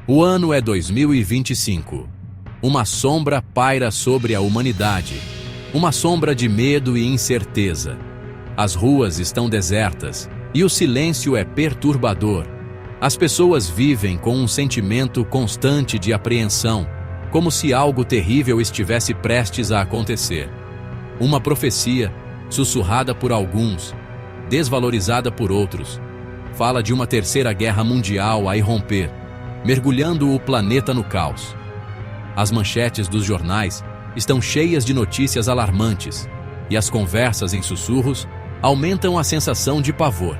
O ano é 2025. Uma sombra paira sobre a humanidade. Uma sombra de medo e incerteza. As ruas estão desertas e o silêncio é perturbador. As pessoas vivem com um sentimento constante de apreensão, como se algo terrível estivesse prestes a acontecer. Uma profecia, sussurrada por alguns, desvalorizada por outros, fala de uma terceira guerra mundial a irromper, mergulhando o planeta no caos. As manchetes dos jornais estão cheias de notícias alarmantes, e as conversas em sussurros aumentam a sensação de pavor.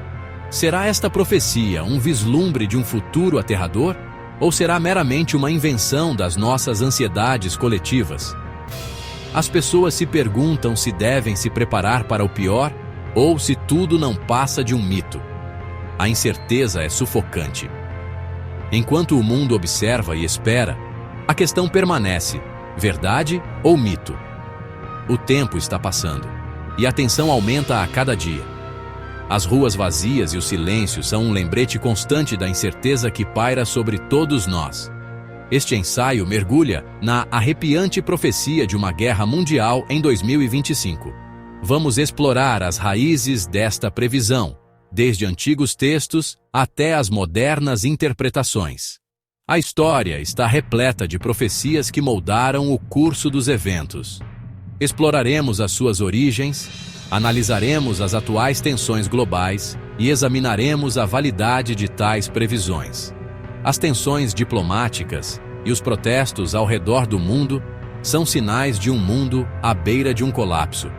Será esta profecia um vislumbre de um futuro aterrador? Ou será meramente uma invenção das nossas ansiedades coletivas? As pessoas se perguntam se devem se preparar para o pior ou se tudo não passa de um mito. A incerteza é sufocante. Enquanto o mundo observa e espera, a questão permanece: verdade ou mito? O tempo está passando, e a tensão aumenta a cada dia. As ruas vazias e o silêncio são um lembrete constante da incerteza que paira sobre todos nós. Este ensaio mergulha na arrepiante profecia de uma guerra mundial em 2025. Vamos explorar as raízes desta previsão, desde antigos textos até as modernas interpretações. A história está repleta de profecias que moldaram o curso dos eventos. Exploraremos as suas origens, analisaremos as atuais tensões globais e examinaremos a validade de tais previsões. As tensões diplomáticas e os protestos ao redor do mundo são sinais de um mundo à beira de um colapso.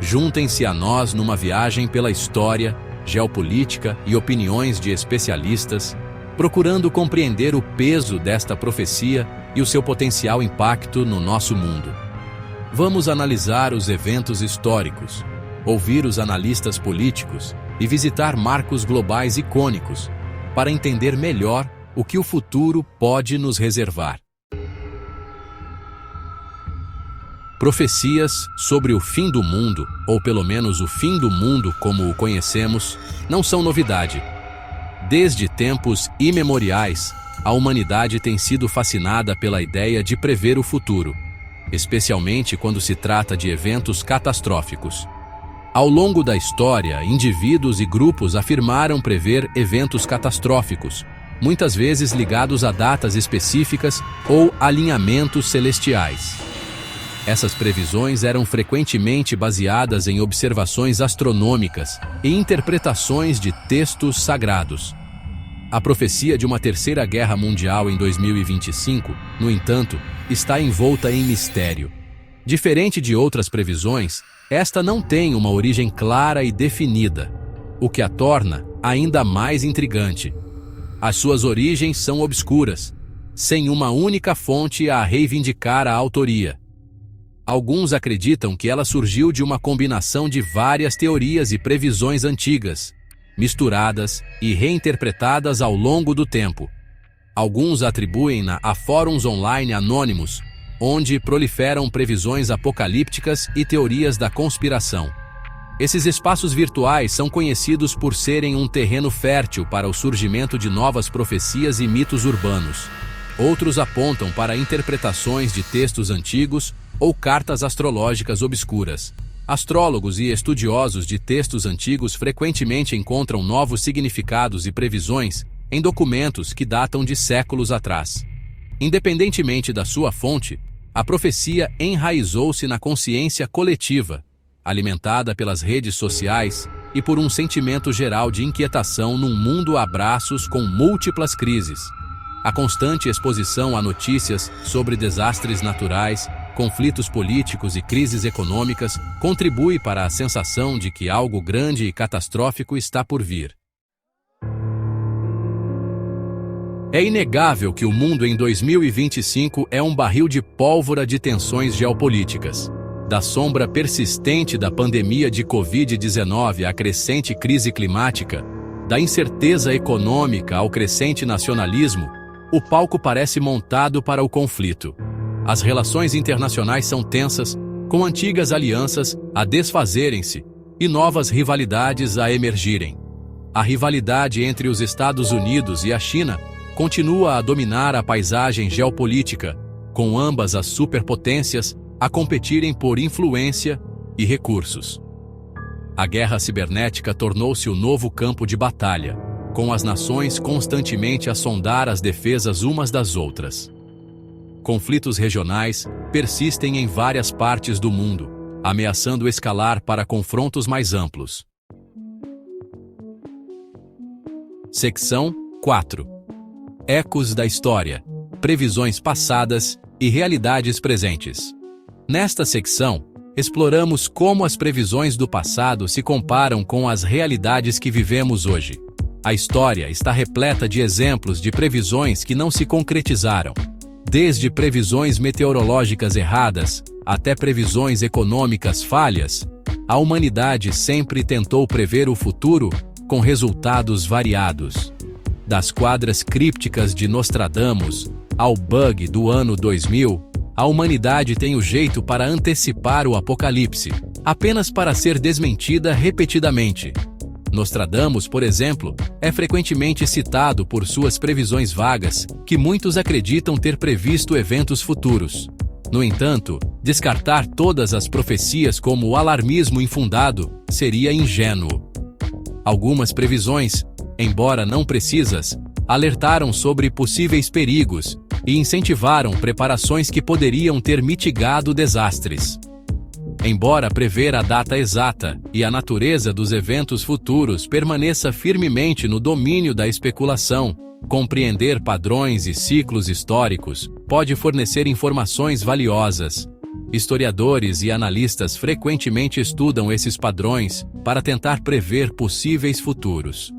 Juntem-se a nós numa viagem pela história, geopolítica e opiniões de especialistas, procurando compreender o peso desta profecia e o seu potencial impacto no nosso mundo. Vamos analisar os eventos históricos, ouvir os analistas políticos e visitar marcos globais icônicos para entender melhor o que o futuro pode nos reservar. Profecias sobre o fim do mundo, ou pelo menos o fim do mundo como o conhecemos, não são novidade. Desde tempos imemoriais, a humanidade tem sido fascinada pela ideia de prever o futuro, especialmente quando se trata de eventos catastróficos. Ao longo da história, indivíduos e grupos afirmaram prever eventos catastróficos, muitas vezes ligados a datas específicas ou alinhamentos celestiais. Essas previsões eram frequentemente baseadas em observações astronômicas e interpretações de textos sagrados. A profecia de uma terceira guerra mundial em 2025, no entanto, está envolta em mistério. Diferente de outras previsões, esta não tem uma origem clara e definida, o que a torna ainda mais intrigante. As suas origens são obscuras, sem uma única fonte a reivindicar a autoria. Alguns acreditam que ela surgiu de uma combinação de várias teorias e previsões antigas, misturadas e reinterpretadas ao longo do tempo. Alguns atribuem-na a fóruns online anônimos, onde proliferam previsões apocalípticas e teorias da conspiração. Esses espaços virtuais são conhecidos por serem um terreno fértil para o surgimento de novas profecias e mitos urbanos. Outros apontam para interpretações de textos antigos ou cartas astrológicas obscuras. Astrólogos e estudiosos de textos antigos frequentemente encontram novos significados e previsões em documentos que datam de séculos atrás. Independentemente da sua fonte, a profecia enraizou-se na consciência coletiva, alimentada pelas redes sociais e por um sentimento geral de inquietação num mundo a braços com múltiplas crises. A constante exposição a notícias sobre desastres naturais, conflitos políticos e crises econômicas contribui para a sensação de que algo grande e catastrófico está por vir. É inegável que o mundo em 2025 é um barril de pólvora de tensões geopolíticas. Da sombra persistente da pandemia de Covid-19 à crescente crise climática, da incerteza econômica ao crescente nacionalismo, o palco parece montado para o conflito. As relações internacionais são tensas, com antigas alianças a desfazerem-se e novas rivalidades a emergirem. A rivalidade entre os Estados Unidos e a China continua a dominar a paisagem geopolítica, com ambas as superpotências a competirem por influência e recursos. A guerra cibernética tornou-se o novo campo de batalha, com as nações constantemente a sondar as defesas umas das outras. Conflitos regionais persistem em várias partes do mundo, ameaçando escalar para confrontos mais amplos. Seção 4. Ecos da história, previsões passadas e realidades presentes. Nesta secção, exploramos como as previsões do passado se comparam com as realidades que vivemos hoje. A história está repleta de exemplos de previsões que não se concretizaram. Desde previsões meteorológicas erradas até previsões econômicas falhas, a humanidade sempre tentou prever o futuro com resultados variados. Das quadras crípticas de Nostradamus ao bug do ano 2000, a humanidade tem o jeito para antecipar o apocalipse, apenas para ser desmentida repetidamente. Nostradamus, por exemplo, é frequentemente citado por suas previsões vagas, que muitos acreditam ter previsto eventos futuros. No entanto, descartar todas as profecias como alarmismo infundado seria ingênuo. Algumas previsões, embora não precisas, alertaram sobre possíveis perigos e incentivaram preparações que poderiam ter mitigado desastres. Embora prever a data exata e a natureza dos eventos futuros permaneça firmemente no domínio da especulação, compreender padrões e ciclos históricos pode fornecer informações valiosas. Historiadores e analistas frequentemente estudam esses padrões para tentar prever possíveis futuros.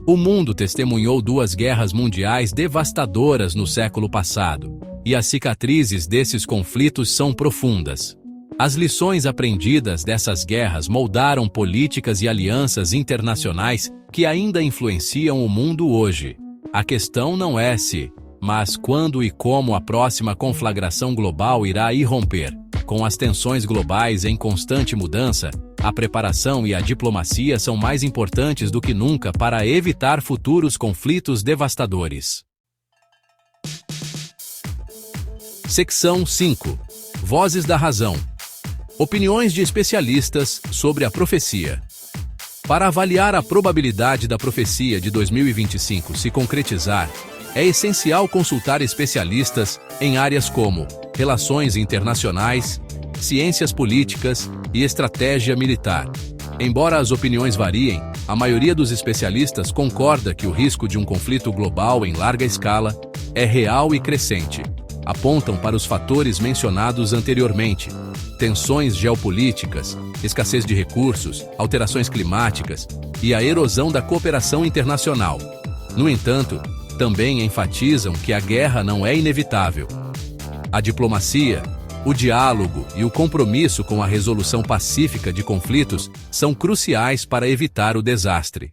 O mundo testemunhou 2 guerras mundiais devastadoras no século passado, e as cicatrizes desses conflitos são profundas. As lições aprendidas dessas guerras moldaram políticas e alianças internacionais que ainda influenciam o mundo hoje. A questão não é se, mas quando e como a próxima conflagração global irá irromper. Com as tensões globais em constante mudança, a preparação e a diplomacia são mais importantes do que nunca para evitar futuros conflitos devastadores. Seção 5. Vozes da razão. Opiniões de especialistas sobre a profecia. Para avaliar a probabilidade da profecia de 2025 se concretizar, é essencial consultar especialistas em áreas como relações internacionais, ciências políticas e estratégia militar. Embora as opiniões variem, a maioria dos especialistas concorda que o risco de um conflito global em larga escala é real e crescente. Apontam para os fatores mencionados anteriormente: tensões geopolíticas, escassez de recursos, alterações climáticas e a erosão da cooperação internacional. No entanto, também enfatizam que a guerra não é inevitável. A diplomacia, o diálogo e o compromisso com a resolução pacífica de conflitos são cruciais para evitar o desastre.